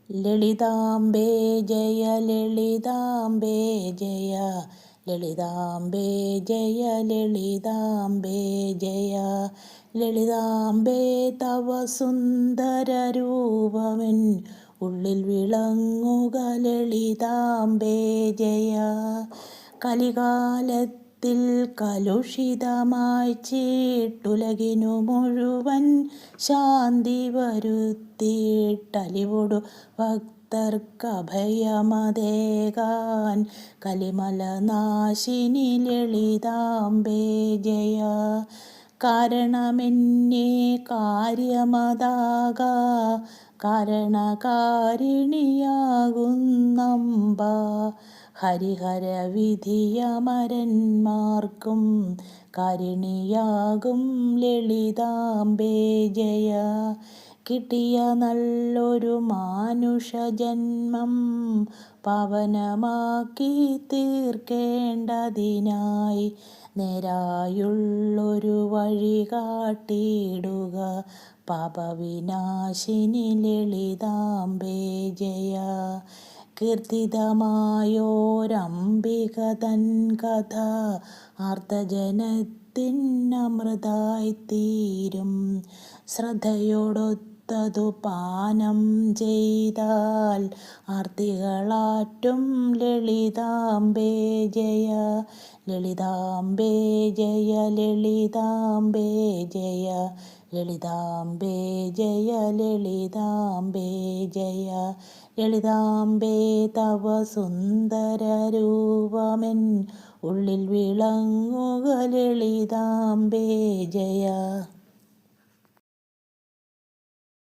ലളിതാംബേ ജയ ലളിതാംബേ ജയ ലളിതാംബേ ജയ ലളിതാംബേ ജയ ലളിതാംബേ തവ സുന്ദരരൂപമെൻ ഉള്ളിൽ വിളങ്ങുക ലളിതാംബേ ജയ കലികാലത്തിൽ കലുഷിതമായി ചീട്ടുലകിനു മുഴുവൻ ശാന്തി വരുത്തിയിട്ടലിവൊടു ഭക്തർക്കഭയമതേകാൻ കലിമല നാശിനി ലളിതാംബേ ജയ കാരണമെന്നേ കാര്യമതാക കാരണകാരിണിയാകുന്നമ്പ ഹരിഹര വിധിയമരന്മാർക്കും കാരിണിയാകും ലളിതാംബേ ജയ കിട്ടിയ നല്ലൊരു മാനുഷജന്മം പാവനമാക്കി തീർക്കേണ്ടതിനായി നേരായുള്ളൊരു വഴി കാട്ടിയിടുക പാപവിനാശിനി ലളിതാംബേ ജയ കീർത്തിതമായോരംബിക തൻ കഥ ആർത്തജനത്തിനമൃതായിത്തീരും ശ്രദ്ധയോടൊത്തതു പാനം ചെയ്താൽ ആർത്തികളാറ്റും ലളിതാംബേ ജയ ലളിതാംബേ ജയ ലളിതാംബേ ജയ ലളിതാംബേ ജയ ലളിതാംബേ ജയ ലളിതാംബേ തവ സുന്ദരരൂപമെൻ ഉള്ളിൽ വിളങ്ങുക ലളിതാംബേ ജയ.